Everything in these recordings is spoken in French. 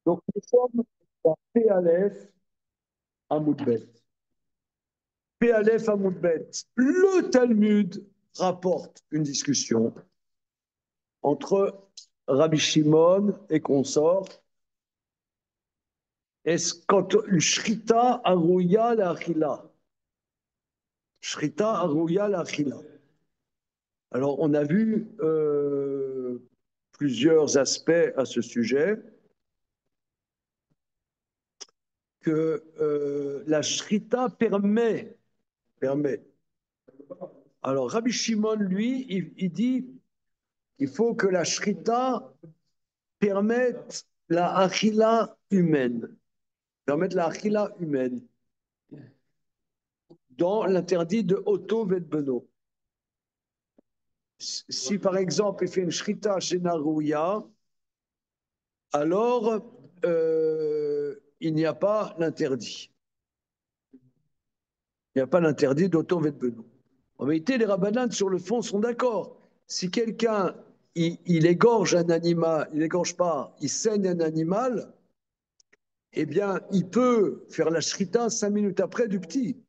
Donc, nous sommes dans P-Aleph à Moudbet. P-Aleph à Moudbet. Le Talmud rapporte une discussion entre Rabbi Shimon et consorts. Est-ce quand une shrita arouya la achila? Shrita arouya la achila. Alors, on a vu plusieurs aspects à ce sujet. Que la shrita permet. Alors, Rabbi Shimon, lui, il dit il faut que la shrita permette la achila humaine. Permette la achila humaine. Dans l'interdit de Otto Vedbeno. Si par exemple il fait une shrita chez Narouya, alors il n'y a pas l'interdit. Il n'y a pas l'interdit d'Otto Vedbeno. En vérité, les rabbananes sur le fond sont d'accord. Si quelqu'un il égorge un animal, il n'égorge pas, il saigne un animal, eh bien, il peut faire la shrita 5 minutes après du petit.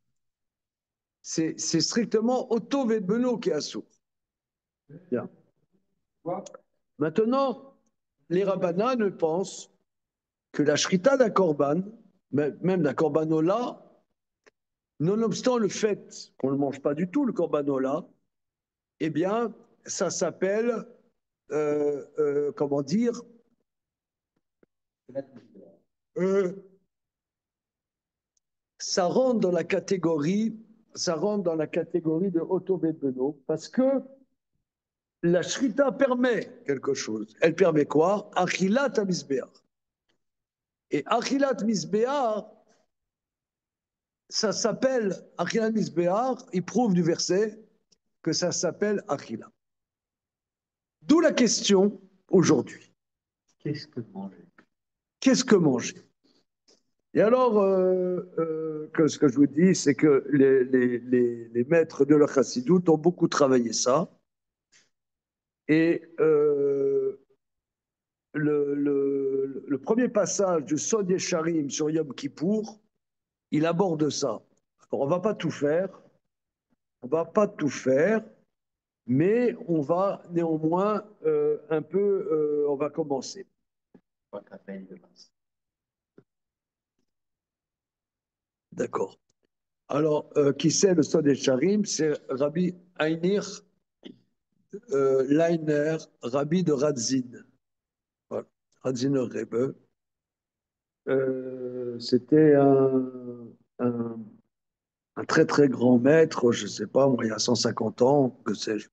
C'est strictement Otto Vedbeno qui est assourd. Bien. Maintenant, les rabbananes pensent que la shrita d'un korban, même d'un korbanola, nonobstant le fait qu'on ne mange pas du tout le korbanola, eh bien, ça s'appelle, comment dire, euh, ça rentre dans la catégorie, de Otto Vedbeno parce que la shrita permet quelque chose. Elle permet quoi? Achilat misbeach. Et Achilat misbeach, ça s'appelle Achilat misbeach. Il prouve du verset que ça s'appelle Achila. D'où la question aujourd'hui. Qu'est-ce que manger? Qu'est-ce que manger? Et alors, ce que je vous dis, c'est que les maîtres de la chassidoute ont beaucoup travaillé ça. Et le premier passage du Sod Yesharim sur Yom Kippour, il aborde ça. Alors, on ne va pas tout faire, mais on va néanmoins un peu, on va commencer. D'accord. Alors, qui c'est le Sod Yesharim? C'est Rabbi Heinrich Leiner, Rabbi de Radzin. Voilà. Radziner Rebbe. C'était un, un très très grand maître, je ne sais pas, moi, il y a 150 ans, que sais-je,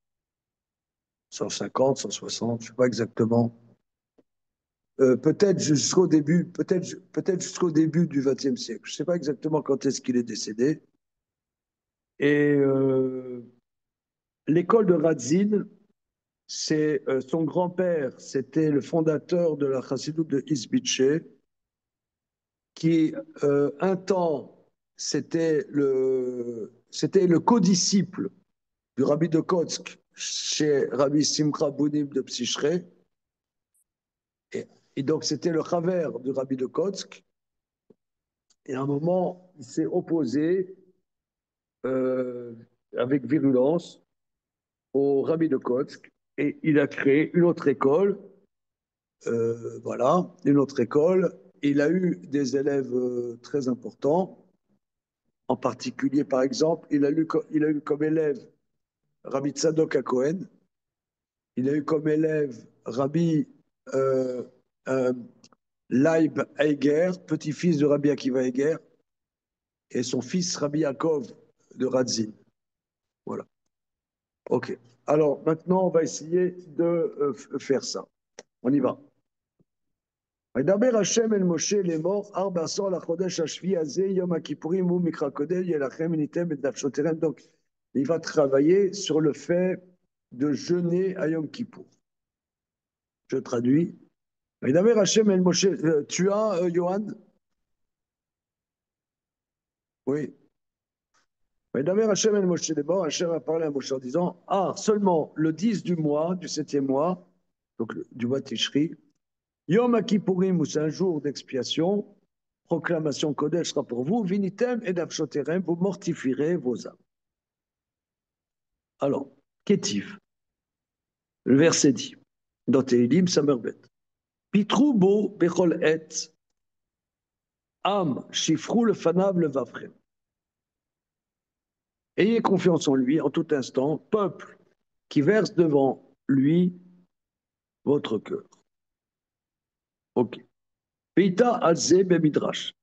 150, 160, je ne sais pas exactement. Peut-être jusqu'au début du XXe siècle. Je ne sais pas exactement quand est-ce qu'il est décédé. Et l'école de Radzin, c'est son grand-père, c'était le fondateur de la chassidoute de Izbiche, qui un temps c'était le codisciple du Rabbi de Kotsk chez Rabbi Simcha Bounim de Psichre. Et donc, c'était le Chaver du Rabbi de Kotsk. Et à un moment, il s'est opposé euh, avec virulence au Rabbi de Kotsk. Et il a créé une autre école. Voilà, une autre école. Il a eu des élèves très importants. En particulier, par exemple, il a eu comme élève Rabbi Tzadok à Cohen. Il a eu comme élève Rabbi euh, euh, Leib Eiger, petit-fils de Rabbi Akiva Eiger, et son fils Rabbi Yaakov de Radzin. Voilà. OK. Alors maintenant, on va essayer de faire ça. On y va. וידבר השם אל משה לאמור, 14 לחודש השביעי הזה, יום הכיפורים הוא מקרא קודש, יהיה לכם וניתן את נפשותיכם. Donc, il va travailler sur le fait de jeûner à Yom Kippour. Je traduis. וידבר השם אל משה, tu as, Johan? Oui. וידבר השם אל משה לאמור, Hachem a parlé à Moshe en disant, ah, seulement le 10 du mois, du 7e mois, donc du mois Tishri, Yom Kippourim, c'est un jour d'expiation. Proclamation Kodesh sera pour vous. Vinitem et nafshoterem, vous mortifierez vos âmes. Alors, Kétif, le verset dit, dans Télim, Samerbet. Pitroubo bechol et, am shifrou le fanav le vafrem. Ayez confiance en lui en tout instant, peuple qui verse devant lui votre cœur. Ok. Peita alze be midrash.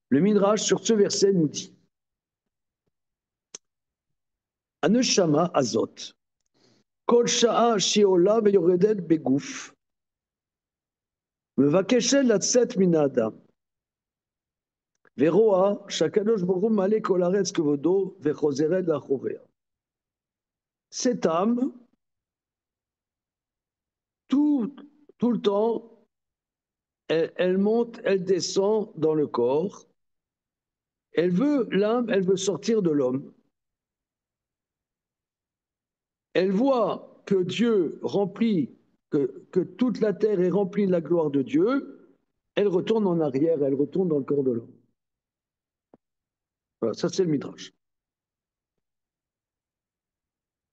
Le midrash sur ce verset nous dit Aneshama azot. Kol sha'a sheola veyoredet beguf. מבקשת לצאת מן האדם, ורואה שהקדוש ברוך הוא מעלה כל הארץ כבודו וחוזרת לאחוריה. Cette âme, tout, tout le temps, elle monte, elle descend dans le corps. L'âme, elle veut sortir de l'homme. Elle voit que Dieu remplit, que toute la terre est remplie de la gloire de Dieu. Elle retourne en arrière, elle retourne dans le corps de l'homme. Voilà, ça c'est le Midrash.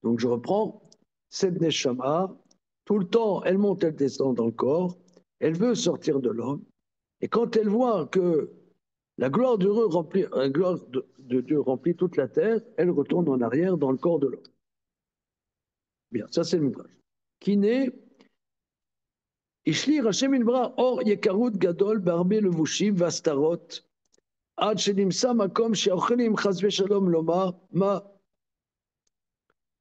Donc je reprends, cette Neshama, tout le temps, elle monte, elle descend dans le corps, elle veut sortir de l'homme, et quand elle voit que la gloire de Dieu remplit toute la terre, elle retourne en arrière dans le corps de l'homme. Bien, ça c'est le Midrash. Qui naît Ishli Hashem Ilbra Or Yekarut Gadol Barbe Levushim Vastarot Ad Shenimsa Makom Sheochelim Chaz Veshalom Lomar Ma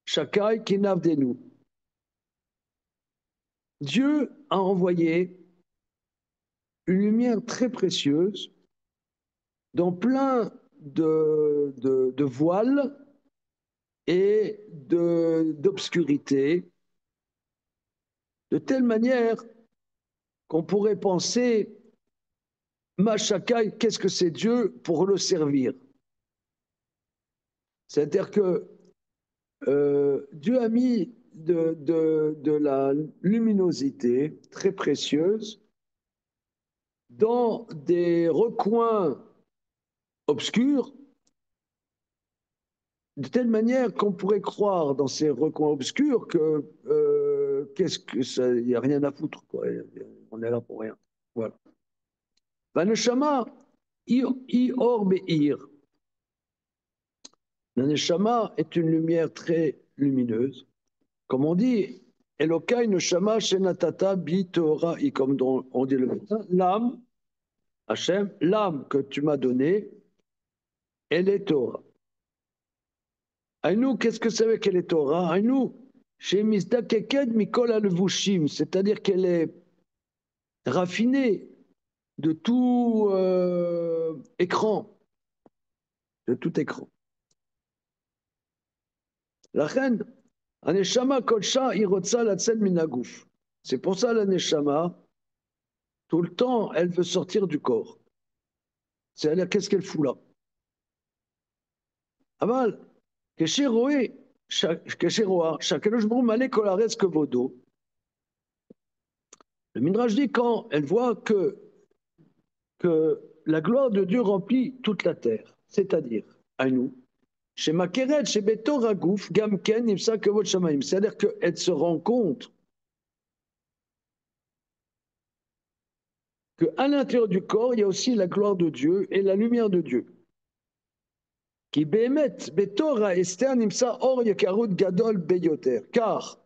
Shakai Kinavdenu. Dieu a envoyé une lumière très précieuse dans plein de voiles et d'obscurité, de telle manière qu'on pourrait penser, Machakai, qu'est-ce que c'est Dieu pour le servir? C'est-à-dire que Dieu a mis de la luminosité très précieuse dans des recoins obscurs, de telle manière qu'on pourrait croire dans ces recoins obscurs que qu'est-ce que ça, il n'y a rien à foutre, quoi. On est là pour rien. Voilà. Vaneshama, i or be'ir. La neshama est une lumière très lumineuse. Comme on dit, Elokai neshama shenatata bi Torah, comme on dit le médecin, l'âme, Hachem, l'âme que tu m'as donnée, elle est Torah. Aïnou, qu'est-ce que c'est qu'elle est Torah? Aïnou, chez Misda Keked Mikol Alvushim, c'est-à-dire qu'elle est raffinée de tout écran, de tout écran. La reine, Aneshama Kolcha Irotza Latzel Minagouf. C'est pour ça la Neshama, tout le temps, elle veut sortir du corps. C'est-à-dire, qu'est-ce qu'elle fout là? Aval, Kesheroé, Kesheroa, Shakelosh Brum Ale Kolares Kevodo. Le Midrash dit quand elle voit que la gloire de Dieu remplit toute la terre, c'est-à-dire à nous, chez Makeret, chez Betor Agouf, Gamken, Imsa Kevot Shamaim, c'est-à-dire qu'elle se rend compte qu'à l'intérieur du corps, il y a aussi la gloire de Dieu et la lumière de Dieu. Qui Behemet, Betora Esther, Nimsa Or Yekarut Gadol Beyoter, car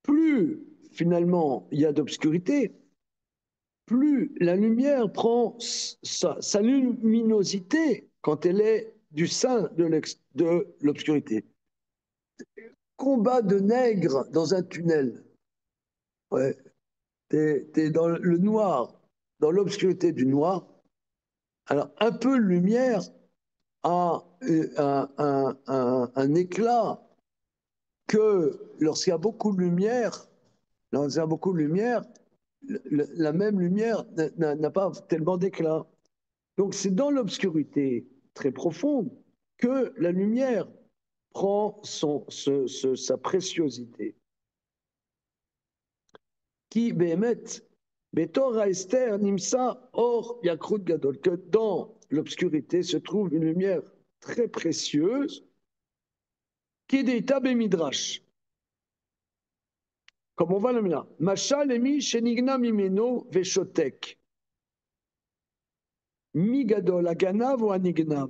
plus finalement il y a d'obscurité, plus la lumière prend sa luminosité quand elle est du sein de l'obscurité. Combat de nègres dans un tunnel. Ouais. T'es dans le noir, dans l'obscurité du noir. Alors, un peu de lumière a un éclat que lorsqu'il y a beaucoup de lumière, la même lumière n'a pas tellement d'éclat. Donc c'est dans l'obscurité très profonde que la lumière prend sa préciosité. Qui bémet Betor Esther Nimsa Or Yakrut Gadol, que dans l'obscurité se trouve une lumière très précieuse qui est des Midrash. Comme on va le dire, Machal emi shenigna mimeno veshotek. Mi gadol aganav ou anignav.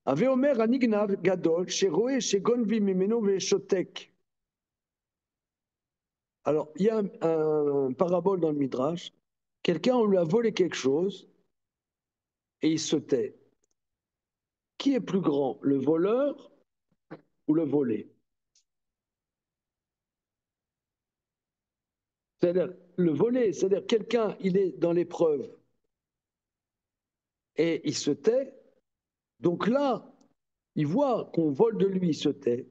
Ave omer anignav gadol sheroe shegonvi mimeno veshotek. Alors, il y a un parabole dans le Midrash. Quelqu'un, on lui a volé quelque chose et il se tait. Qui est plus grand, le voleur ou le volé? C'est-à-dire, le volé, c'est-à-dire quelqu'un, il est dans l'épreuve et il se tait. Donc là, il voit qu'on vole de lui, il se tait.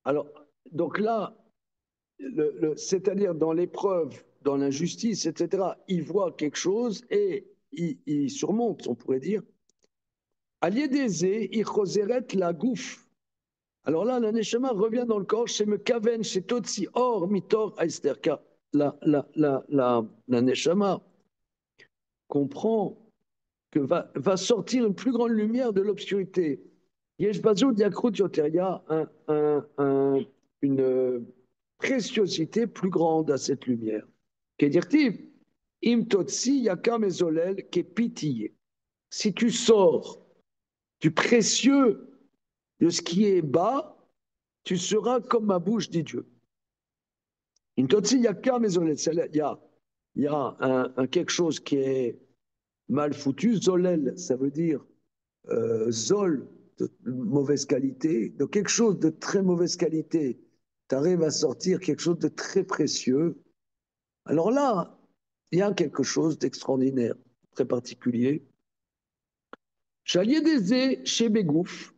Alors, donc là, c'est-à-dire dans l'épreuve, dans l'injustice, etc., il voit quelque chose et il surmonte, on pourrait dire. Aliédézé, il choseret la gouffe. Alors là, la neshama revient dans le corps, chez Mekaven, chez Totsi, or, mitor, aisterka. La neshama comprend que va sortir une plus grande lumière de l'obscurité. Yeshbazo diakrut yoter, il y a une préciosité plus grande à cette lumière. Qu'est-il? Im totsi yakam ezolel kepitiye. Si tu sors du précieux de ce qui est bas, tu seras comme ma bouche, dit Dieu. Im totsi yakam ezolel, il y a quelque chose qui est mal foutu. Zolel, ça veut dire zol, de mauvaise qualité. Donc quelque chose de très mauvaise qualité, tu arrives à sortir quelque chose de très précieux. Alors là, il y a quelque chose d'extraordinaire, très particulier. Chalier chez Bégouf,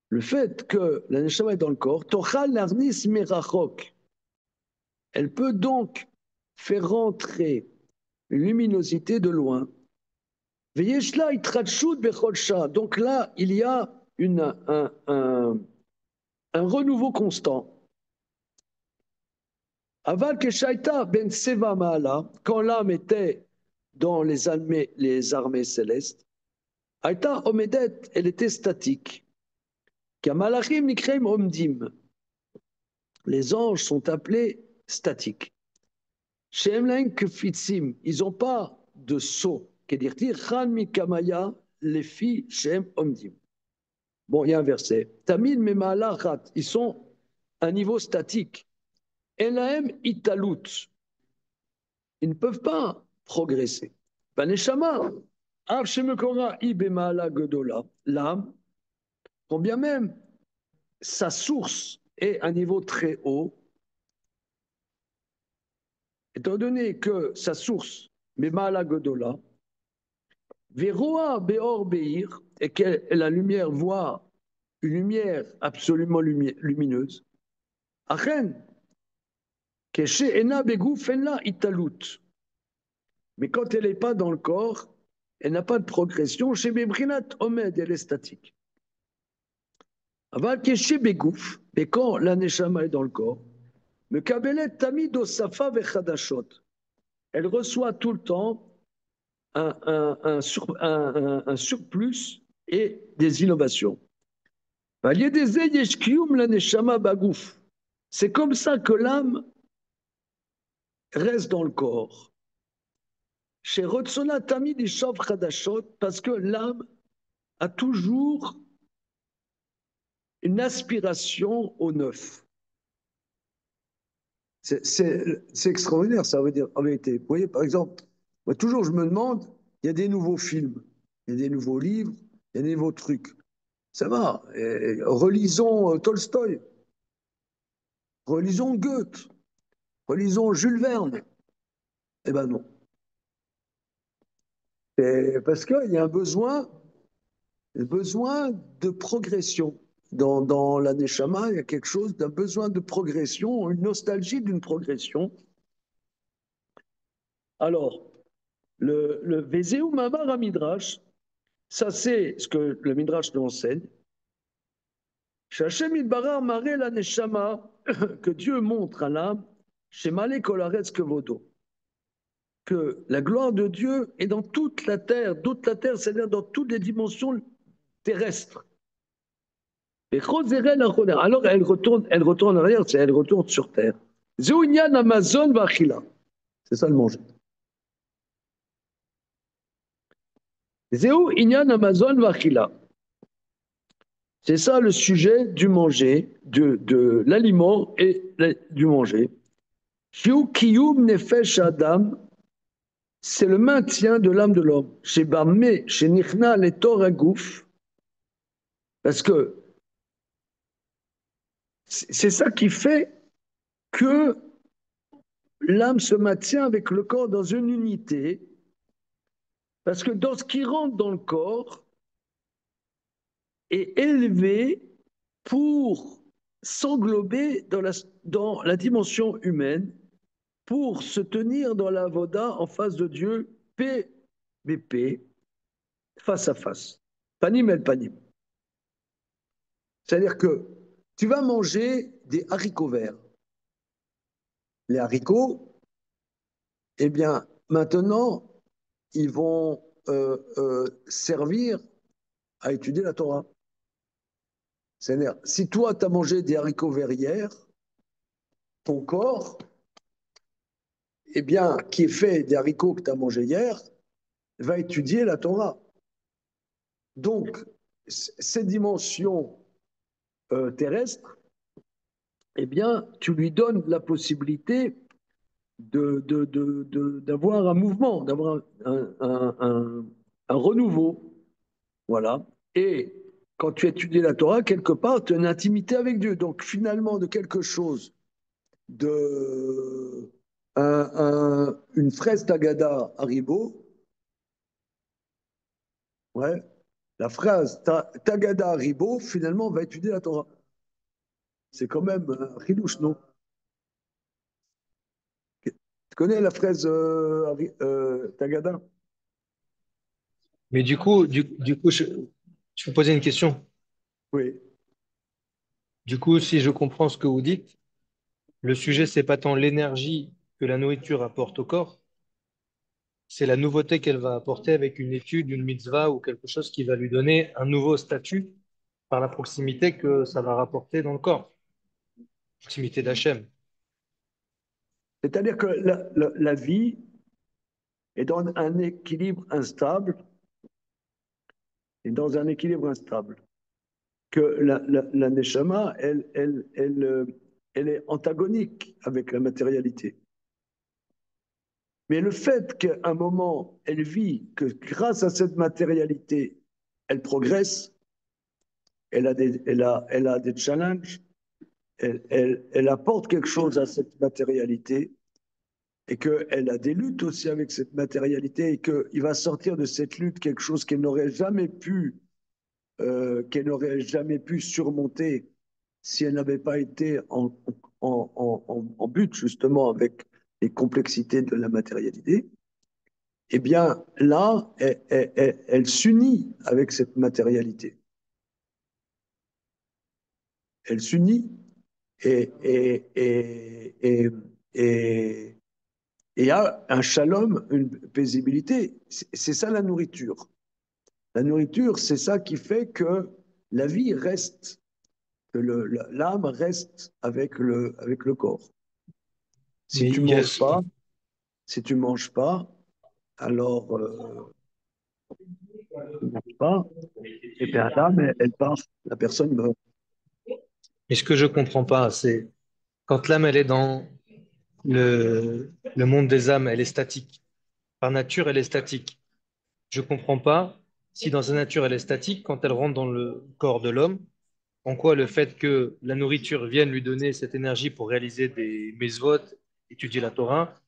le fait que la neshama est dans le corps, tochal narnis merachok, elle peut donc faire rentrer une luminosité de loin. Donc là, il y a un renouveau constant. Aval Keshaita ben Seva Maala, quand l'âme était dans les armées célestes, Aïta Omedet, elle était statique. Kamalachim Nikreim Omdim, les anges sont appelés statiques. Shem Lain Kefitzim, ils n'ont pas de saut. Qu'est-ce Chan Mikamaya, les filles Shem Omdim. Bon, il y a un verset. Tamid Memalachat, ils sont à un niveau statique. Elaem Italut, ils ne peuvent pas progresser. Baneshama, Arshemekora Ibemala Godola, l'âme, quand bien même sa source est à un niveau très haut, étant donné que sa source, Bemala Godola, Veroa Beor Beir, et que la lumière voit une lumière absolument lumineuse, Achen, Keshe Ena Begou Fenla Italut. Mais quand elle n'est pas dans le corps, elle n'a pas de progression. Chez Bebrinat Omed, elle est statique. Aval Keshe Begouf, mais quand la Neshama est dans le corps, le Kabelet Tamid Osafa Vechadashot, elle reçoit tout le temps un surplus et des innovations. C'est comme ça que l'âme reste dans le corps. Chez Rotsona Tamid Ishav Chadashot, parce que l'âme a toujours une aspiration au neuf. C'est extraordinaire, ça veut dire, en vérité. Vous voyez, par exemple, moi, toujours, je me demande, il y a des nouveaux films, il y a des nouveaux livres, il y a des nouveaux trucs. Ça va, relisons Tolstoï, relisons Goethe, relisons Jules Verne. Eh ben non. Parce qu'il y a un besoin de progression. Dans la Neshama, il y a quelque chose d'un besoin de progression, une nostalgie d'une progression. Alors, le Vezeu Mamar à Midrash, ça c'est ce que le Midrash nous enseigne. Shachem Idbarar Mare la Neshama, que Dieu montre à l'âme, chez Malé Kolaretz Kevodo, que la gloire de Dieu est dans toute la terre, c'est-à-dire dans toutes les dimensions terrestres. Et alors elle retourne en arrière, elle retourne sur terre. Zéounian Amazon Vachila. C'est ça le manger. Zéou Inyan Amazon Vachila. C'est ça le sujet du manger, de l'aliment et du manger. Shiu Kiyum Nefesh Adam, c'est le maintien de l'âme de l'homme. Chez Bamé, chez Nichna, les Toragouf, parce que c'est ça qui fait que l'âme se maintient avec le corps dans une unité, parce que dans ce qui rentre dans le corps est élevé pour s'englober dans la dimension humaine, pour se tenir dans la voda en face de Dieu, PVP, face à face, panim el panim. C'est-à-dire que tu vas manger des haricots verts. Les haricots, eh bien, maintenant, ils vont servir à étudier la Torah. C'est-à-dire, si toi, tu as mangé des haricots verts hier, ton corps, eh bien, qui est fait des haricots que tu as mangés hier, va étudier la Torah. Donc, cette dimension terrestre, eh bien, tu lui donnes la possibilité d'avoir un mouvement, d'avoir un renouveau. Voilà. Et quand tu étudies la Torah, quelque part, tu as une intimité avec Dieu. Donc, finalement, de quelque chose, de une fraise Tagada Haribo, ouais, la phrase Tagada Haribo, finalement, va étudier la Torah. C'est quand même un chidouche, non? Tu connais la fraise Tagada? Mais du coup, je peux poser une question. Oui. Du coup, si je comprends ce que vous dites, le sujet, c'est pas tant l'énergie que la nourriture apporte au corps, c'est la nouveauté qu'elle va apporter avec une étude, une mitzvah ou quelque chose qui va lui donner un nouveau statut par la proximité que ça va rapporter dans le corps, proximité d'Hachem. C'est-à-dire que la vie est dans un équilibre instable, et dans un équilibre instable. Que la neshama, elle est antagonique avec la matérialité. Mais le fait qu'à un moment, elle vit que grâce à cette matérialité, elle progresse, elle a des challenges, elle apporte quelque chose à cette matérialité, et qu'elle a des luttes aussi avec cette matérialité, et qu'il va sortir de cette lutte quelque chose qu'elle n'aurait jamais pu surmonter si elle n'avait pas été en but justement avec les complexités de la matérialité. Eh bien là, elle s'unit avec cette matérialité. Elle s'unit et, et, et, et, et, et a un shalom, une paisibilité. C'est ça la nourriture. La nourriture, c'est ça qui fait que la vie reste, que l'âme reste avec le corps. Si Mais tu il y a, manges pas, si tu manges pas, alors tu manges pas, et bien l'âme, elle part, la personne meurt. mais ce que je comprends pas, c'est quand l'âme, elle est dans le monde des âmes, elle est statique. Par nature, elle est statique. Je comprends pas si dans sa nature, elle est statique, quand elle rentre dans le corps de l'homme, en quoi le fait que la nourriture vienne lui donner cette énergie pour réaliser des mitzvot, étudier la Torah,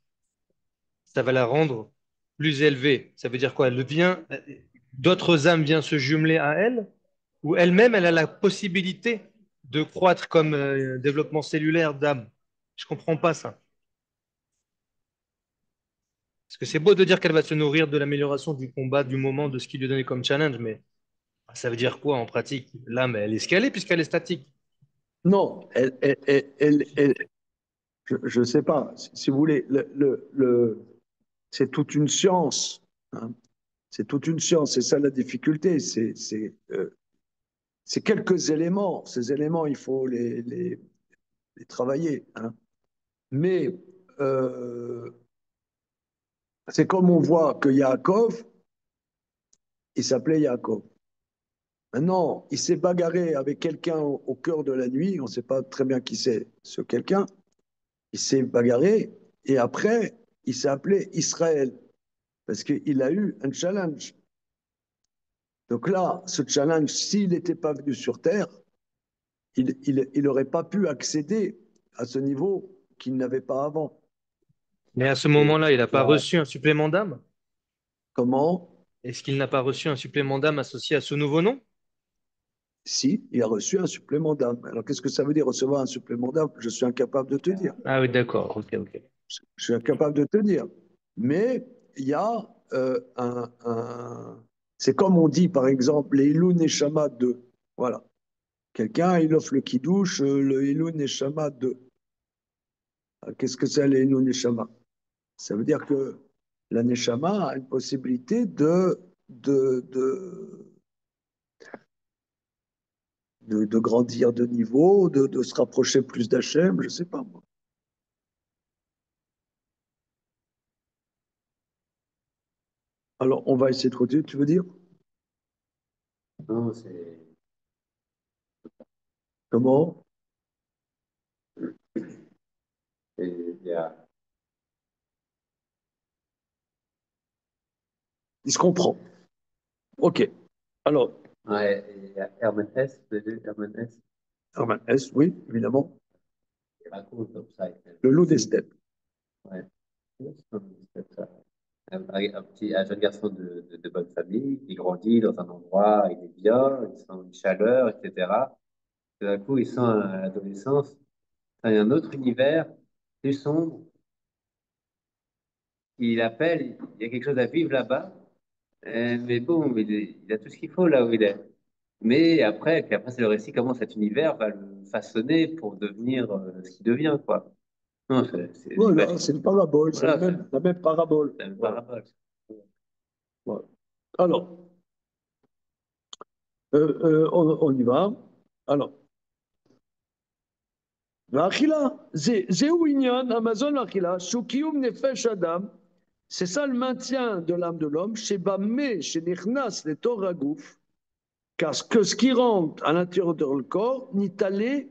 ça va la rendre plus élevée. Ça veut dire quoi? D'autres âmes viennent se jumeler à elle, ou elle-même, elle a la possibilité de croître comme développement cellulaire d'âme. Je comprends pas ça. Parce que c'est beau de dire qu'elle va se nourrir de l'amélioration du combat, du moment, de ce qu'il lui donnait comme challenge, mais ça veut dire quoi en pratique? L'âme, elle est ce qu'elle est puisqu'elle est statique. Non, je ne sais pas, si vous voulez, c'est toute une science, hein. C'est toute une science, c'est ça la difficulté. C'est quelques éléments. Ces éléments, il faut les travailler, hein. Mais c'est comme on voit que Yaakov, il s'appelait Yaakov. Maintenant, il s'est bagarré avec quelqu'un au cœur de la nuit, on ne sait pas très bien qui c'est ce quelqu'un, il s'est bagarré et après, il s'est appelé Israël parce qu'il a eu un challenge. Donc là, ce challenge, s'il n'était pas venu sur Terre, il n'aurait pas pu accéder à ce niveau qu'il n'avait pas avant. Mais à ce Et moment-là, il n'a pas là, reçu un supplément d'âme? comment? Est-ce qu'il n'a pas reçu un supplément d'âme associé à ce nouveau nom? Si, il a reçu un supplément d'âme. Alors, qu'est-ce que ça veut dire recevoir un supplément d'âme? Je suis incapable de te dire. Ah oui, d'accord, ok, ok. Je suis incapable de te dire. Mais il y a c'est comme on dit, par exemple, les Ilou Neshama 2. Voilà. Quelqu'un, il offre le kidouche, le Ilou Neshama 2. Qu'est-ce que c'est, les Ilou Neshama? Ça veut dire que la Neshama a une possibilité de, de, de grandir de niveau, de se rapprocher plus d'Hachem, je ne sais pas moi. Alors, on va essayer de continuer, tu veux dire? Non, c'est. Comment? Il y a, Il se comprend. OK. Alors, ouais, il y a Herman Hesse, vous avez vu Herman Hesse? Herman S, oui, évidemment. Il raconte comme ça. Le loup des steppes. Ouais. C'est ça. Un jeune garçon de bonne famille, qui grandit dans un endroit, il est bien, il sent une chaleur, etc. Tout d'un coup, il sent à l'adolescence un autre univers plus sombre. Il appelle, il y a quelque chose à vivre là-bas. Mais bon, il a tout ce qu'il faut là où il est. Mais après c'est le récit, comment cet univers va le façonner pour devenir ce qu'il devient, quoi. Non, Voilà, j'imagine. c'est une parabole, c'est Voilà, la même parabole. c'est une Voilà, parabole. voilà. Alors, on y va. Alors, l'achila, zéou inyan, Amazon l'achila, shukium nefesh adam, c'est ça le maintien de l'âme de l'homme, chez Bamé, chez Nichnas, les Toragouf, car que ce qui rentre à l'intérieur de le corps, Nitale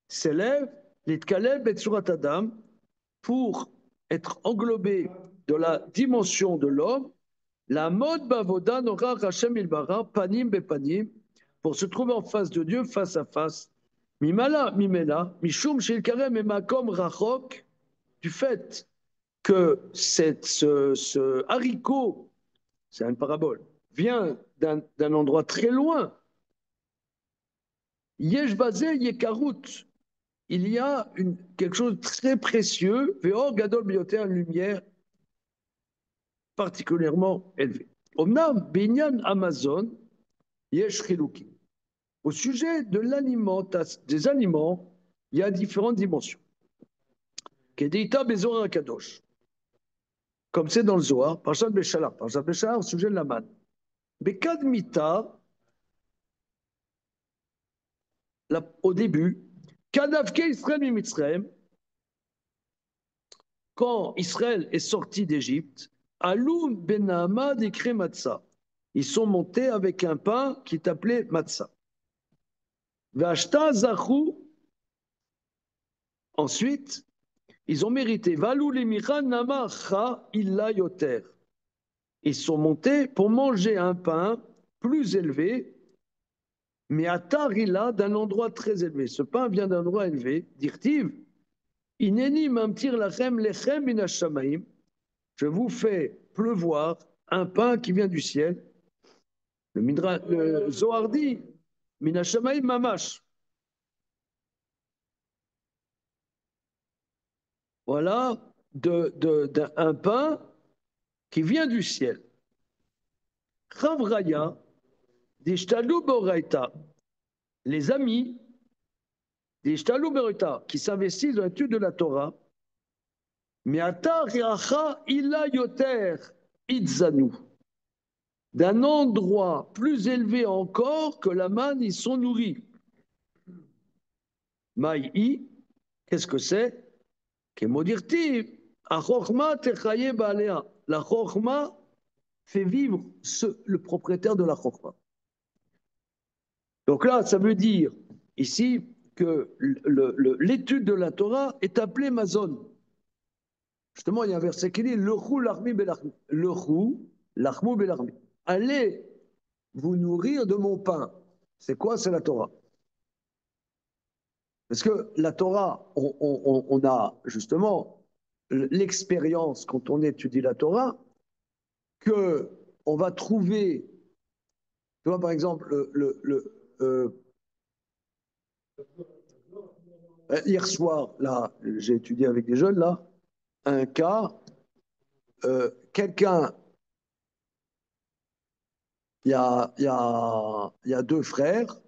s'élève, l'Itkaleb et Tsurat Adam, pour être englobé de la dimension de l'homme, la mode bavoda nora Hashem ilbara panim bepanim, pour se trouver en face de Dieu, face à face. Mimala, mimela, mishum shilkarem et makom rachok, du fait que ce haricot, c'est une parabole, vient d'un endroit très loin. Yesh bazé yekarut, il y a quelque chose de très précieux, veor gadol bioter, une lumière particulièrement élevée. Omnam, binyan Amazon, yesh chilukim. Au sujet de l'alimentation, des aliments, il y a différentes dimensions. Kedeita bezor kadosh, comme c'est dans le Zohar, Parashat Beshalach, au sujet de la manne. Bekad mita, au début, Kadavke Israël Mimitzrayim, quand Israël est sorti d'Égypte, Aloum ben Naamad écrit Matzah. Ils sont montés avec un pain qui est appelé Matzah. Vashta Zachou, ensuite, ils ont mérité. Valou lemicha namacha illa yoter. Ils sont montés pour manger un pain plus élevé, mais à Tarila, d'un endroit très élevé. Ce pain vient d'un endroit élevé. Dirtiv, ineni mamtir lachem lechem min hashamaim. Je vous fais pleuvoir un pain qui vient du ciel. Le Zohar dit, min hashamaim mamash. Voilà un pain qui vient du ciel. Chavraya, d'Ishtalu Boraita, les amis des Ishtalu Beruta, qui s'investissent dans l'étude de la Torah, mais Atar Racha Ila Yoter Itzanu, d'un endroit plus élevé encore que la manne, ils sont nourris. Maï, qu'est-ce que c'est? Kemodirti, Achorma Techaye Baalea. La Chorma fait vivre le propriétaire de la Chorma. Donc là, ça veut dire ici que l'étude de la Torah est appelée Mazon. Justement, il y a un verset qui dit le chou l'armi belarmi. Le chou l'armou belarmi. Allez vous nourrir de mon pain. C'est quoi? C'est la Torah. Parce que la Torah, on a justement l'expérience quand on étudie la Torah que on va trouver, tu vois par exemple hier soir là, j'ai étudié avec des jeunes là un cas, quelqu'un, il y a deux frères,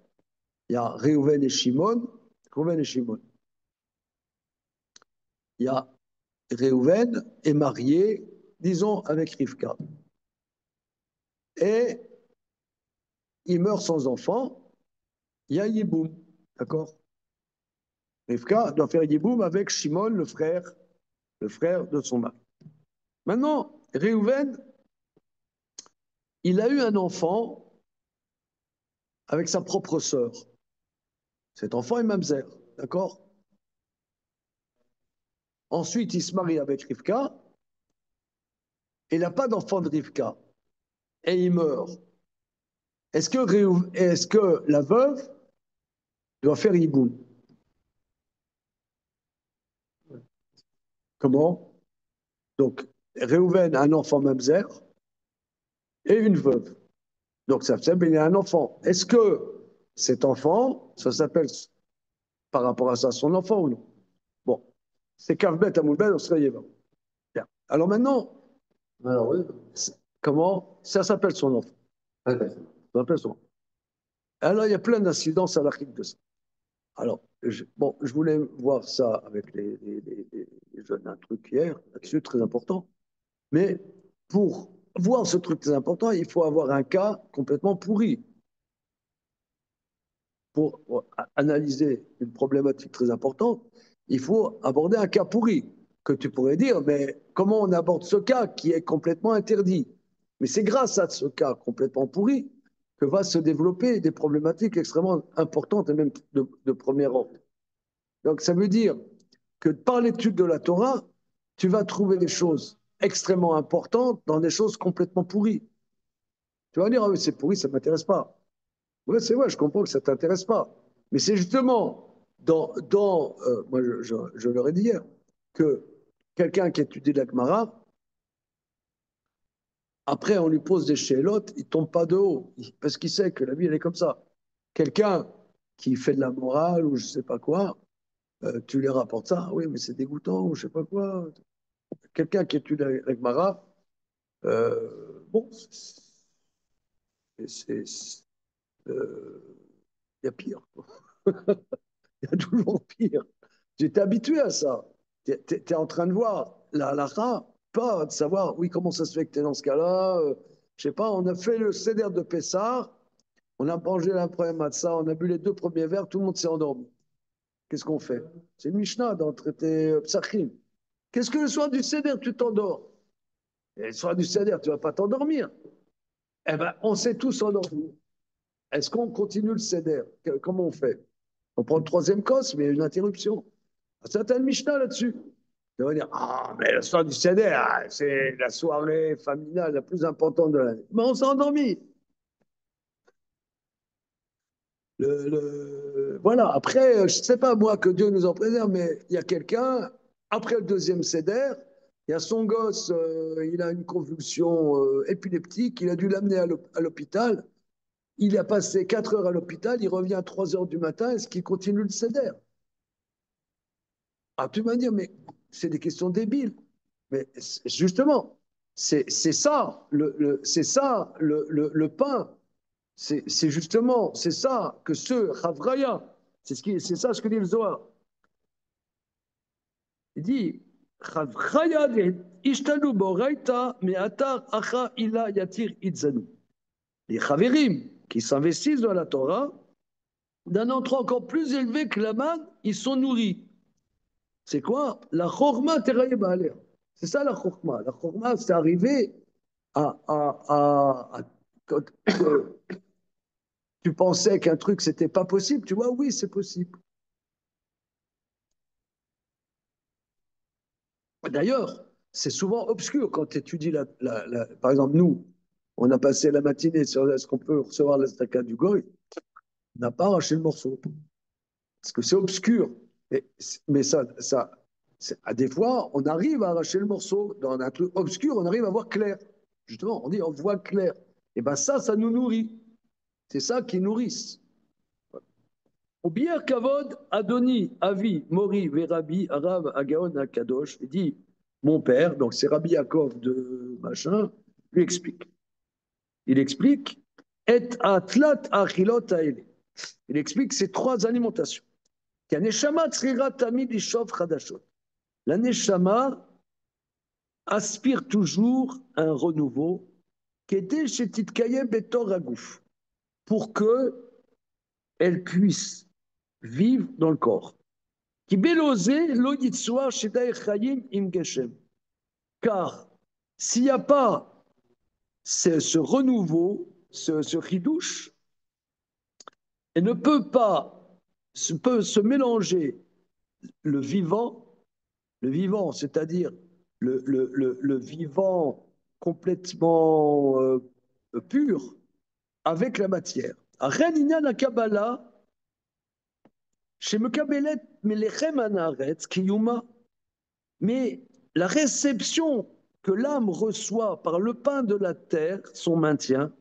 il y a Réhouven et Shimon. Réhouven et Shimon. Il y a Réhouven est marié, disons, avec Rivka. Et il meurt sans enfant, il y a Yiboum, d'accord? Rivka doit faire Yiboum avec Shimon, le frère de son mari. Maintenant, Réhouven, il a eu un enfant avec sa propre sœur. Cet enfant est Mamzer, d'accord? Ensuite, il se marie avec Rivka. Il n'a pas d'enfant de Rivka. Et il meurt. Est-ce que la veuve doit faire Yiboum? Comment? Donc, Réhouven a un enfant Mamzer et une veuve. Donc, ça fait qu'il y a un enfant. Est-ce que cet enfant, ça s'appelle par rapport à ça son enfant ou non? Bon, c'est Kavbet à Moulbet, on serait Yéva. Bien. Alors maintenant, Alors, oui. comment? Ça s'appelle son enfant. Ouais, bah, Ça s'appelle son enfant. Alors, il y a plein d'incidences à l'Afrique de ça. Alors, je voulais voir ça avec les jeunes, un truc hier, là-dessus, très important. Mais pour voir ce truc très important, il faut avoir un cas complètement pourri. Pour analyser une problématique très importante, il faut aborder un cas pourri, que tu pourrais dire, mais comment on aborde ce cas qui est complètement interdit? Mais c'est grâce à ce cas complètement pourri que va se développer des problématiques extrêmement importantes et même de premier ordre. Donc ça veut dire que par l'étude de la Torah, tu vas trouver des choses extrêmement importantes dans des choses complètement pourries. Tu vas dire, ah oui, c'est pourri, ça ne m'intéresse pas. Oui, c'est vrai, je comprends que ça ne t'intéresse pas. Mais c'est justement moi je leur ai dit hier, que quelqu'un qui étudie la Gemara, après on lui pose des chélotes, il ne tombe pas de haut, parce qu'il sait que la vie elle est comme ça. Quelqu'un qui fait de la morale ou je ne sais pas quoi, tu lui rapportes ça, oui, mais c'est dégoûtant ou je ne sais pas quoi. Quelqu'un qui étudie la Gemara, bon, il y a pire. Il y a toujours pire. J'étais habitué à ça. Tu es en train de voir la halakha, pas de savoir, oui, comment ça se fait que tu es dans ce cas-là. Je sais pas, on a fait le seder de Pessah, on a mangé la première matzah, on a bu les deux premiers verres, tout le monde s'est endormi. Qu'est-ce qu'on fait? C'est une Mishnah dans le traité Psachim. Qu'est-ce que le soir du seder, tu t'endors? Et le soir du seder, tu vas pas t'endormir. Eh bien, on s'est tous endormis. Est-ce qu'on continue le seder? Comment on fait? On prend le troisième cos, mais il y a une interruption. C'est un Mishnah là-dessus. Ça va dire, ah, mais le soir du Seder, c'est la soirée familiale la plus importante de l'année. Mais on s'est endormi. Voilà, après, je ne sais pas moi que Dieu nous en préserve, mais il y a quelqu'un, après le deuxième Seder, il y a son gosse, il a une convulsion épileptique, il a dû l'amener à l'hôpital. Il a passé 4 heures à l'hôpital, il revient à 3 heures du matin, est-ce qu'il continue le Seder? Ah, tu vas dire, mais c'est des questions débiles. Mais justement, c'est ça, c'est ça le pain. C'est justement, c'est ça que ce Havraya C'est ça ce que dit le Zohar. Il dit, les chaverim qui s'investissent dans la Torah, d'un endroit encore plus élevé que la manne, ils sont nourris. C'est quoi? La chorma teraye ba'aleh. C'est ça la chorma. La chorma, c'est arriver quand tu pensais qu'un truc, c'était pas possible, tu vois, oui, c'est possible. D'ailleurs, c'est souvent obscur quand tu étudies par exemple, nous, on a passé la matinée sur est-ce qu'on peut recevoir la staka du goy, on n'a pas arraché le morceau. Parce que c'est obscur. Mais à des fois, on arrive à arracher le morceau. Dans un truc obscur, on arrive à voir clair. Justement, on dit on voit clair. Et bien ça nous nourrit. C'est ça qui nourrit. Au bière kavod, Adoni, Avi, Mori, Verabi, Arav, Agaon, Akadosh, il dit mon père, donc c'est Rabbi Yaakov de machin, lui explique. Il explique et atlat achilot aele. Il explique ces trois alimentations. La neshama aspire toujours à un renouveau pour que elle puisse vivre dans le corps. Car s'il n'y a pas ce renouveau, ce ridouche, elle ne peut pas se mélanger le vivant, c'est-à-dire le vivant complètement pur, avec la matière. La Kabbalah, chez Mekabelet Melechem Anaretz, Kiyuma, mais la réception que l'âme reçoit par le pain de la terre, son maintien,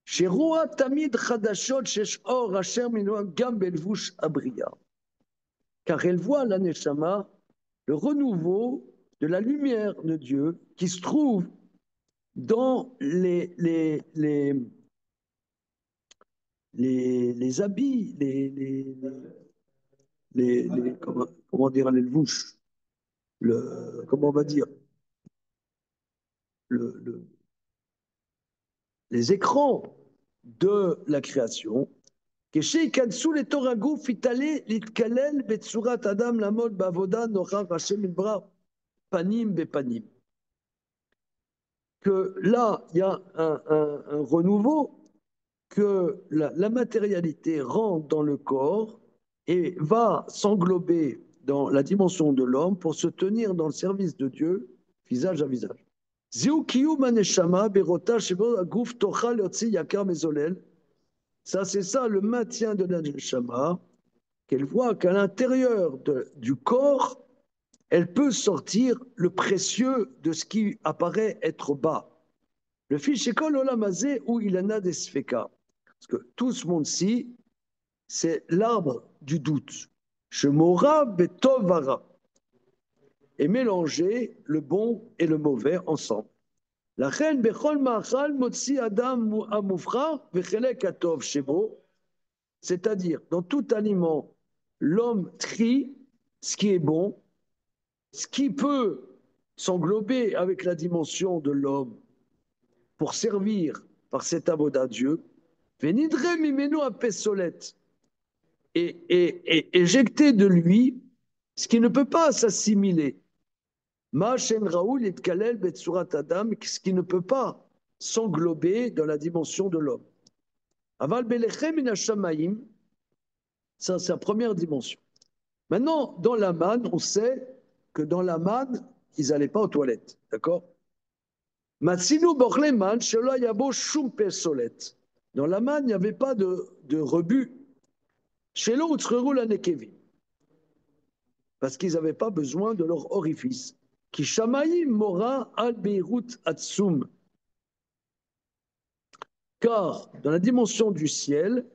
chez Roa Tamid Chadashot, Shesh Or, Hashem Minoam Gam Belvush Abriya. Car elle voit la Neshama, le renouveau de la lumière de Dieu qui se trouve dans les habits, comment dire, les louches, comment on va dire, le, les écrans de la création. כשייכנסו לתור הגוף יתעלה להתקלל בצורת אדם לעמוד בעבודה נוכח השם יתברך panim bepanim. Que là, il y a un renouveau, que la matérialité rentre dans le corps et va s'englober dans la dimension de l'homme pour se tenir dans le service de Dieu, visage à visage. Ziu kiyum haneshama berota shebo aguf tocha leotzi yakar mezolel. Ça, c'est ça le maintien de la neshama, qu'elle voit qu'à l'intérieur du corps, elle peut sortir le précieux de ce qui apparaît être bas. Le fichekol olamazé où il en a des sfeka. Parce que tout ce monde-ci, c'est l'arbre du doute. Shemora betovara. Et mélanger le bon et le mauvais ensemble. La reine bechol ma'achal motzi adam amufra vechelek atov shebo. C'est-à-dire, dans tout aliment, l'homme trie ce qui est bon, ce qui peut s'englober avec la dimension de l'homme pour servir par cet avoda Dieu, venidre mimeno a pesolette, et éjecter de lui ce qui ne peut pas s'assimiler. Ma shen raoul et kalel betsurat adam, ce qui ne peut pas s'englober dans la dimension de l'homme. Aval belechem in hashamayim, ça c'est la première dimension. Maintenant, dans la manne, on sait que dans la manne, ils n'allaient pas aux toilettes, d'accord? Matsinu borleman, shelo yabo shum pesolet. Dans la manne, il n'y avait pas de rebut. Shelo utzreru la nekevi. Parce qu'ils n'avaient pas besoin de leur orifice. Ki shamayim mora al beirut atsum. Car dans la dimension du ciel,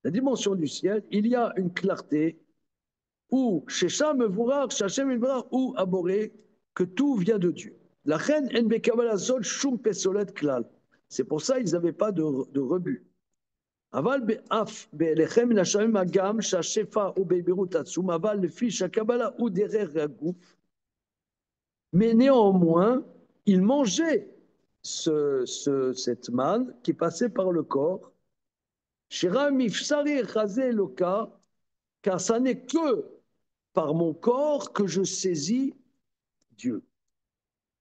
il y a une clarté où Shesham Vourar, Shachem Ilbrar, ou Aboré, que tout vient de Dieu. La reine En Bekabalazol Shum Pesolet Klal. C'est pour ça qu'ils n'avaient pas de rebut. אבל באף באליכם מן השמיים הגם שהשפע הוא בהיברות עצום, אבל לפי שהקבלה הוא דרך הגוף, mais néanmoins, il mangeait cette manne qui passait par le corps, car ça n'est que par mon corps que je saisis Dieu.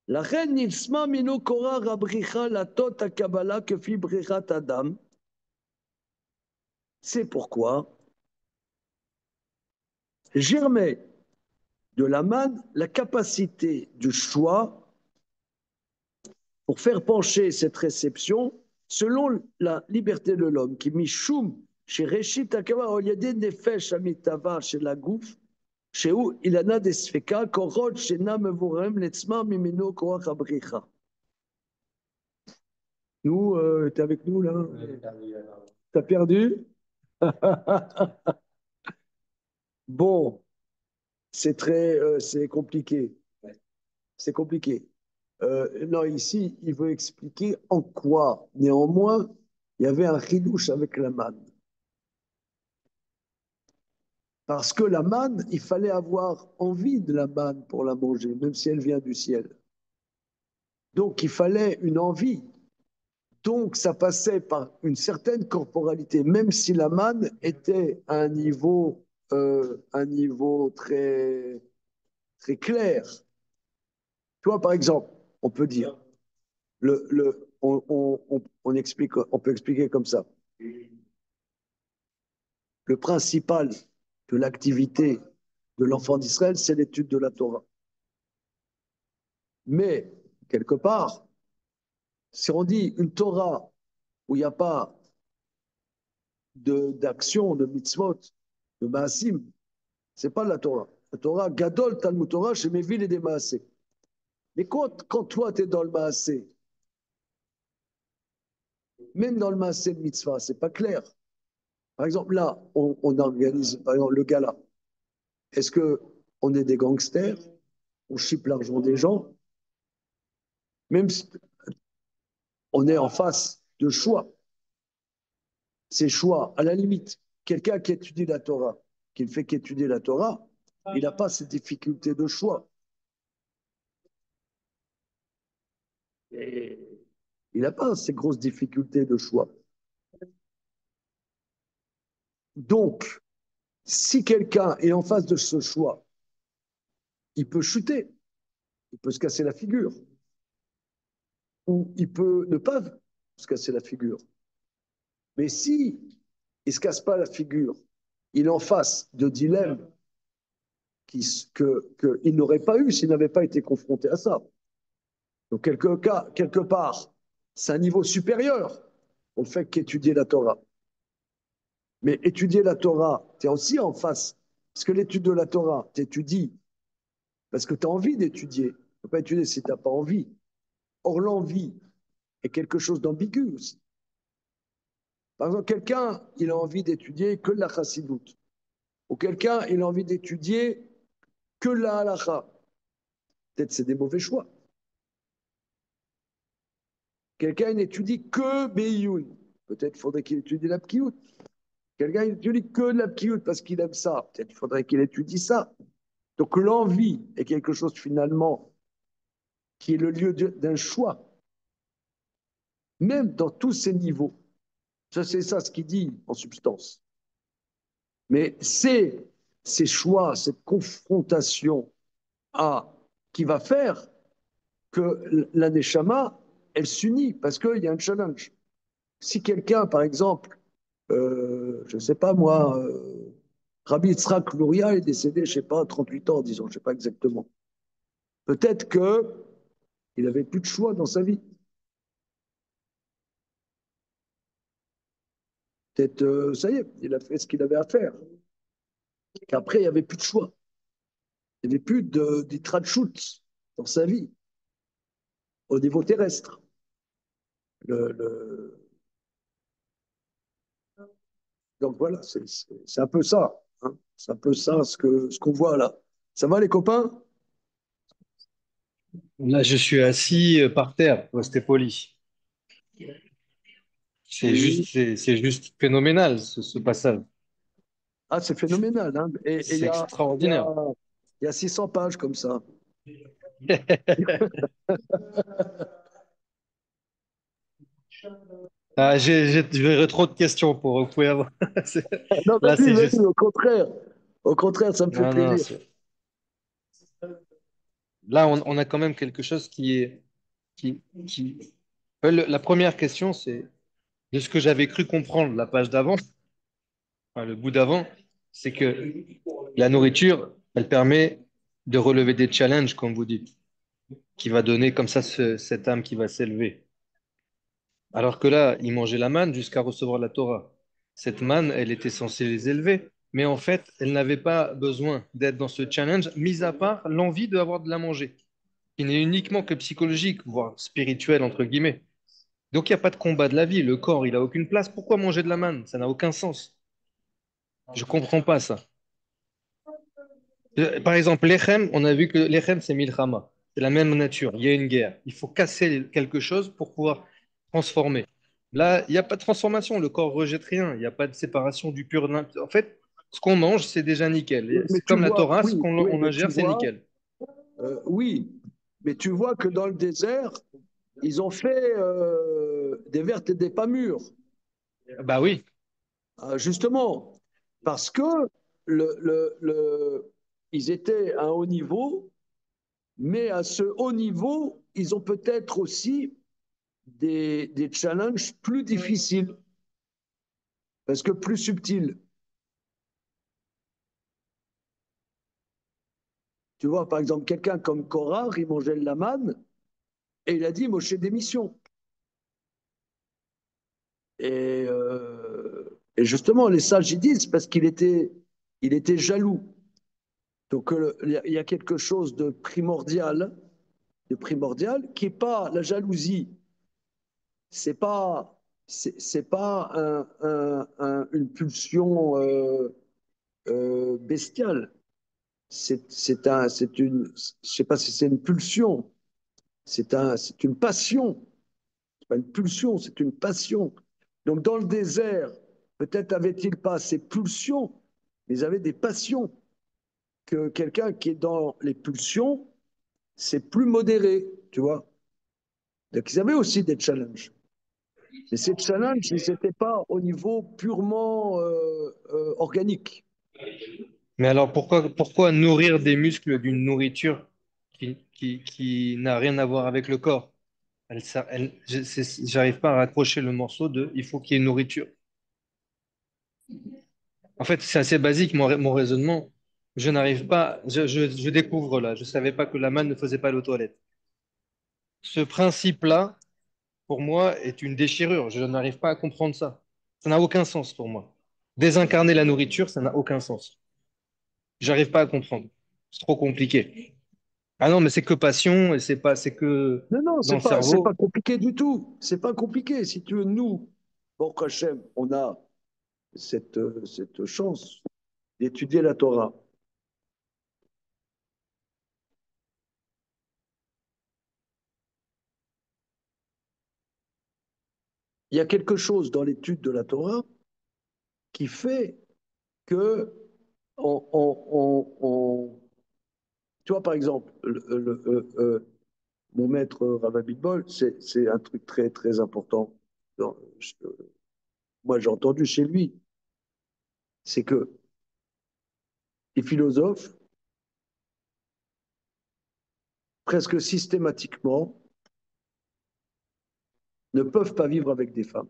לכן נצמא מינו קורא הבריחה לטות הקבלה כפי בריחת אדם. C'est pourquoi germait de la manne la capacité du choix pour faire pencher cette réception selon la liberté de l'homme, qui mishum chez Reshit Akava Oliade Nefesh Amitava chez la gouf, chez où il en a des sfeka, korot chez Namevurem, Letzma Mimino Korach Abricha. Nous, t'es avec nous là? T'as perdu? Bon, c'est compliqué. C'est compliqué. Non, ici, il veut expliquer en quoi, néanmoins, il y avait un chidouche avec la manne. Parce que la manne, il fallait avoir envie de la manne pour la manger, même si elle vient du ciel. Donc, il fallait une envie. Donc, ça passait par une certaine corporalité, même si la manne était à un niveau très, très clair. Toi, par exemple, on peut dire, on peut expliquer comme ça. Le principal de l'activité de l'enfant d'Israël, c'est l'étude de la Torah. Mais, quelque part, si on dit une Torah où il n'y a pas d'action, de mitzvot, de maasim, c'est pas la Torah. La Torah, Gadol Talmud Torah, chez mes villes et des maasé. Mais quand toi, tu es dans le maasé, même dans le maasé de mitzvah, c'est pas clair. Par exemple, là, on organise, par exemple, le gala. Est-ce qu'on est des gangsters? On chipe l'argent des gens? Même si on est en face de choix. Ces choix, à la limite, quelqu'un qui étudie la Torah, qui ne fait qu'étudier la Torah, il n'a pas ces difficultés de choix. Et il n'a pas ces grosses difficultés de choix. Donc, si quelqu'un est en face de ce choix, il peut chuter, il peut se casser la figure, ou il peut ne pas se casser la figure. Mais si il ne se casse pas la figure, il est en face de dilemmes qu'il n'aurait pas eu s'il n'avait pas été confronté à ça. Donc, quelque part, c'est un niveau supérieur au fait qu'étudier la Torah. Mais étudier la Torah, tu es aussi en face. Parce que l'étude de la Torah, tu étudies parce que tu as envie d'étudier. Tu ne peux pas étudier si tu n'as pas envie. Or, l'envie est quelque chose d'ambigu aussi. Par exemple, quelqu'un, il a envie d'étudier que la chassidoute. Ou quelqu'un, il a envie d'étudier que la halacha. Peut-être c'est des mauvais choix. Quelqu'un, il n'étudie que Beyoun. Peut-être faudrait qu'il étudie la Pkiout. Quelqu'un, il étudie que la Pkiout parce qu'il aime ça. Peut-être faudrait qu'il étudie ça. Donc l'envie est quelque chose finalement qui est le lieu d'un choix. Même dans tous ces niveaux. Ça, c'est ça ce qu'il dit en substance. Mais c'est ces choix, cette confrontation qui va faire que la neshama, elle s'unit parce qu'il y a un challenge. Si quelqu'un, par exemple, je ne sais pas moi, Rabbi Yitzhak Luria est décédé, je ne sais pas, 38 ans, disons, je ne sais pas exactement. Peut-être qu'il n'avait plus de choix dans sa vie. Peut-être, ça y est, il a fait ce qu'il avait à faire. Qu'après, il n'y avait plus de choix. Il n'y avait plus d'itratchout dans sa vie, au niveau terrestre. Le... Donc voilà, c'est un peu ça. Hein. C'est un peu ça ce qu'on voit là. Ça va les copains? Là, je suis assis par terre pour rester poli. Oui. C'est juste phénoménal, ce passage. Ah, c'est phénoménal, hein. Et C'est il y a, extraordinaire. il y a 600 pages comme ça. Ah, j'aurais trop de questions pour vous pouvez avoir. C'est- Non, Là, vas-y, c'est vas-y, juste. au contraire. Au contraire, ça me fait Non, non, plaisir. là, on a quand même quelque chose qui est. Qui... La première question, c'est de ce que j'avais cru comprendre la page d'avant, enfin, le bout d'avant, c'est que la nourriture, elle permet de relever des challenges, comme vous dites, qui va donner comme ça cette âme qui va s'élever. Alors que là, ils mangeaient la manne jusqu'à recevoir la Torah. Cette manne, elle était censée les élever, mais en fait, elle n'avait pas besoin d'être dans ce challenge, mis à part l'envie d'avoir de la manger, qui n'est uniquement que psychologique, voire spirituel, entre guillemets. Donc, il n'y a pas de combat de la vie. Le corps, il n'a aucune place. Pourquoi manger de la manne? Ça n'a aucun sens. Je comprends pas ça. Par exemple, l'Echem, on a vu que l'Echem, c'est Milchama. C'est la même nature. Il y a une guerre. Il faut casser quelque chose pour pouvoir transformer. Là, il n'y a pas de transformation. Le corps rejette rien. Il n'y a pas de séparation du pur. En fait, ce qu'on mange, c'est déjà nickel. Mais C'est tu comme la vois, Torah, ce oui, qu'on oui, on mais tu ingère, c'est vois, nickel. oui, mais tu vois que dans le désert, ils ont fait des vertes et des pas mûres. Bah oui. Justement, parce que ils étaient à un haut niveau, mais à ce haut niveau, ils ont peut-être aussi des challenges plus difficiles, parce que plus subtils. Tu vois, par exemple, quelqu'un comme Korah, il mangeait le laman, et il a dit Moshe démission. Et justement, les sages y disent parce il était jaloux. Donc il y a quelque chose de primordial, qui n'est pas la jalousie. C'est pas, c'est pas une pulsion bestiale. C'est une, je sais pas si c'est une pulsion. C'est une passion. C'est pas une pulsion, c'est une passion. Donc dans le désert, peut-être avait-il pas ces pulsions, mais ils avaient des passions. Que quelqu'un qui est dans les pulsions, c'est plus modéré, tu vois. Donc ils avaient aussi des challenges. Mais ces challenges, ils n'étaient pas au niveau purement organique. Mais alors pourquoi nourrir des muscles d'une nourriture qui n'a rien à voir avec le corps? J'arrive pas à raccrocher le morceau de il faut qu'il y ait une nourriture. En fait, c'est assez basique mon raisonnement. Je n'arrive pas, je découvre là, je savais pas que la manne ne faisait pas l'eau toilette. Ce principe-là, pour moi, est une déchirure. Je n'arrive pas à comprendre ça. Ça n'a aucun sens pour moi. Désincarner la nourriture, ça n'a aucun sens. J'arrive pas à comprendre. C'est trop compliqué. Ah non, mais c'est que passion et c'est que Non, non, dans le c'est pas cerveau. compliqué du tout. C'est pas compliqué. Si tu veux, nous, bon, Hachem, on a cette chance d'étudier la Torah. Il y a quelque chose dans l'étude de la Torah qui fait que tu vois, par exemple, mon maître Rav Bol, c'est un truc très, très important. Dans- je- Moi, j'ai entendu chez lui, c'est que les philosophes, presque systématiquement, ne peuvent pas vivre avec des femmes.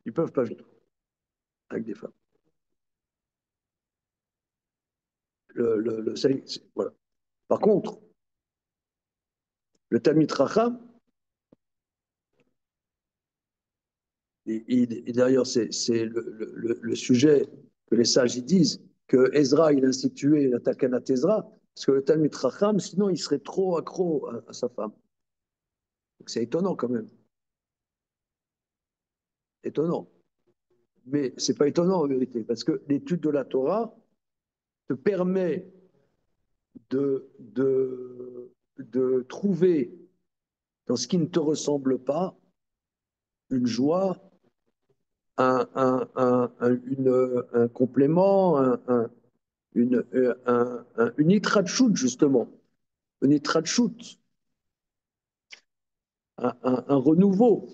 Ils ne peuvent pas vivre avec des femmes. Voilà. Par contre, le Talmid Racham, et d'ailleurs, c'est le sujet que les sages y disent, que Ezra, il a institué la Takanat Ezra, parce que le Talmid Racham, sinon, il serait trop accro à sa femme. Donc c'est étonnant quand même. Étonnant. Mais c'est pas étonnant en vérité, parce que l'étude de la Torah te permet de trouver dans ce qui ne te ressemble pas, une joie, un complément, une itrachout, justement, une itrachout, un renouveau.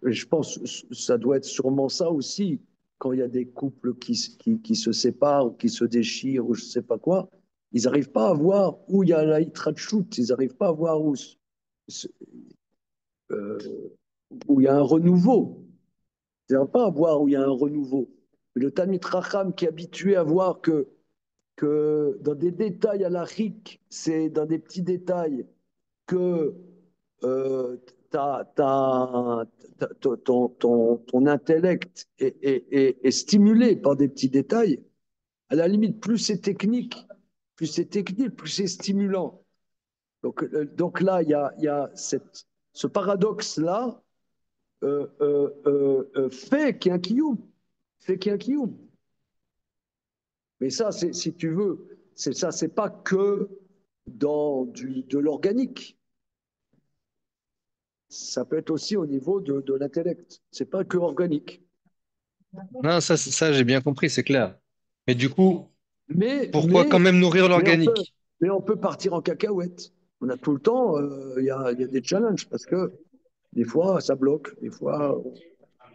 Je pense que ça doit être sûrement ça aussi, quand il y a des couples qui se séparent ou qui se déchirent ou je ne sais pas quoi, ils n'arrivent pas à voir où il y a la itrachout, ils n'arrivent pas à voir euh, où il y a un renouveau. Ils n'arrivent pas à voir où il y a un renouveau. Mais le Talmid Racham qui est habitué à voir que dans des détails à la RIC, c'est dans des petits détails que euh, ton intellect est stimulé par des petits détails. À la limite, plus c'est stimulant. Donc là, il y a ce paradoxe-là fait qu'il y a un kiyum. Fait qu'il y a un kiyum. Mais ça, si tu veux, c'est pas que dans de l'organique. Ça peut être aussi au niveau de l'intellect. C'est pas que organique. Non, ça j'ai bien compris, c'est clair. Mais du coup, Mais, pourquoi quand mais, même nourrir mais, on peut, l'organique? mais on peut partir en cacahuète. On a tout le temps, il y a des challenges parce que des fois, ça bloque. Des fois,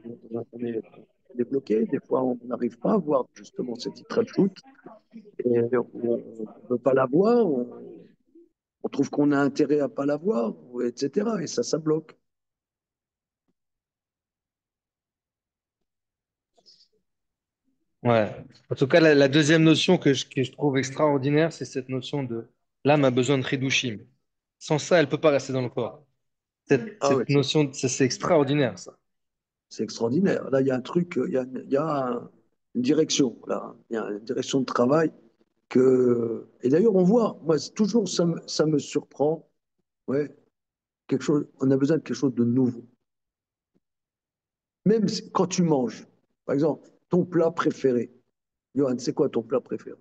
on est bloqué. Des fois, on n'arrive pas à voir justement cette titre shoot. Et on ne veut pas la voir. On trouve qu'on a intérêt à pas la voir, etc. Et ça bloque. Ouais. En tout cas, la deuxième notion que je trouve extraordinaire, c'est cette notion de l'âme a besoin de Hidushim. Sans ça, elle peut pas rester dans le corps. Ah ouais, Cette notion, c'est extraordinaire, ça. c'est extraordinaire. Là, il y a un truc, il y a une direction. Là. Il y a une direction de travail que. Et d'ailleurs, on voit, moi, toujours, ça me surprend. Ouais, quelque chose, on a besoin de quelque chose de nouveau. Même quand tu manges, par exemple, ton plat préféré. Johan, c'est quoi ton plat préféré?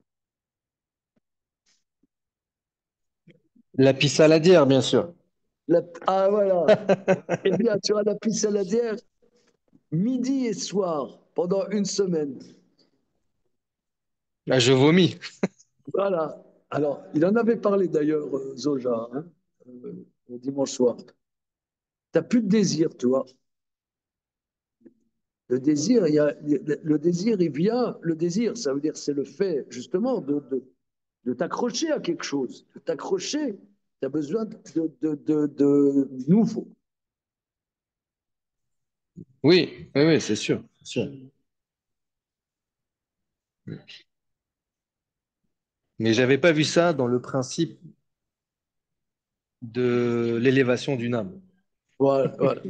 La pisse saladière, bien sûr. Ah, voilà. Eh bien, tu as la pisse saladière midi et soir pendant une semaine. Ah, je vomis. Voilà. Alors, il en avait parlé d'ailleurs, Zoja, hein, le dimanche soir. Tu n'as plus de désir, tu vois. Le désir, le désir, il vient. Le désir, ça veut dire c'est le fait justement de t'accrocher à quelque chose, de t'accrocher. Tu as besoin de nouveau. Oui, oui, oui, c'est sûr, c'est sûr. Mais j'avais pas vu ça dans le principe de l'élévation d'une âme, Voilà, voilà,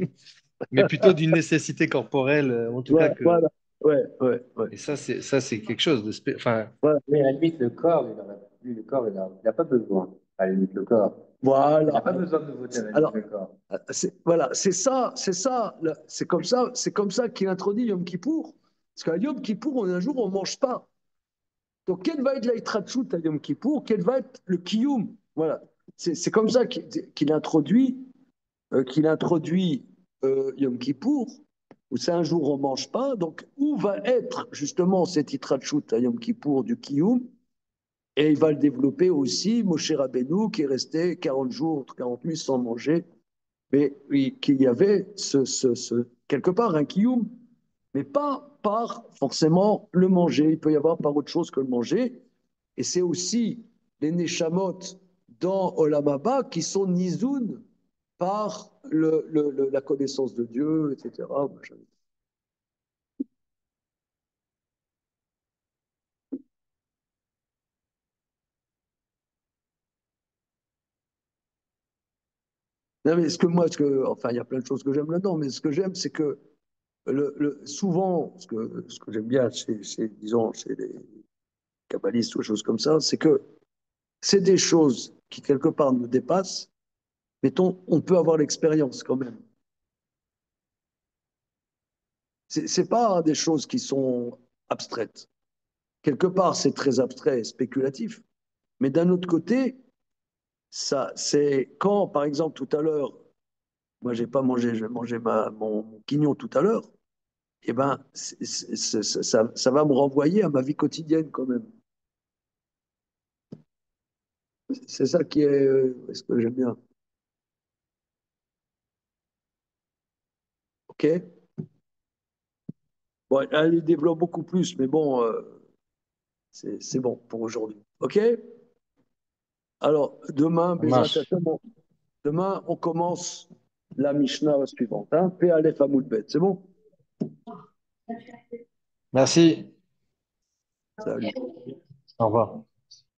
mais plutôt d'une nécessité corporelle, en tout cas voilà, que. voilà. Ouais, ouais, ouais. Et ça c'est quelque chose enfin, Voilà, Mais à la limite, le corps, il n'aurait plus, le corps, il n'a pas besoin. À la limite, le corps. Il n'a voilà. pas besoin de nouveauté, à la limite, Alors, le corps. voilà, c'est ça, c'est comme ça qu'il introduit Yom Kippour. Parce qu'à Yom Kippour, un jour, on ne mange pas. Donc, quel va être l'Aïtratchout à Yom Kippour? Quel va être le Kiyum? Voilà. C'est comme ça qu'il introduit Yom Kippour, où c'est un jour on ne mange pas. Donc, où va être justement cet Itrachout à Yom Kippour du Kiyum? Et il va le développer aussi, Moshe Rabbeinu, qui est resté 40 jours, 40 nuits sans manger, mais oui, qu'il y avait quelque part un Kiyum, mais pas par forcément le manger. Il peut y avoir par autre chose que le manger. Et c'est aussi les Neshamot dans Olam Haba qui sont nizoun par la connaissance de Dieu, etc. Non, mais enfin, il y a plein de choses que j'aime là-dedans, mais ce que j'aime, c'est que souvent, ce que j'aime bien disons, chez les kabbalistes ou des choses comme ça, c'est que c'est des choses qui, quelque part, nous dépassent, mais on peut avoir l'expérience quand même. C'est pas des choses qui sont abstraites. Quelque part, c'est très abstrait et spéculatif, mais d'un autre côté, ça, c'est quand, par exemple, tout à l'heure, moi j'ai pas mangé, je vais manger mon quignon tout à l'heure, eh ben, ça va me renvoyer à ma vie quotidienne quand même. C'est ça qui est ce que j'aime bien. OK? Bon, elle développe beaucoup plus, mais bon, c'est bon pour aujourd'hui. OK? Alors, demain, Ça Bezrat marche. Hashem, demain, on commence la Mishnah suivante. Hein? P. Aleph Hamoud Bet. C'est bon? Merci. Salut. Au revoir.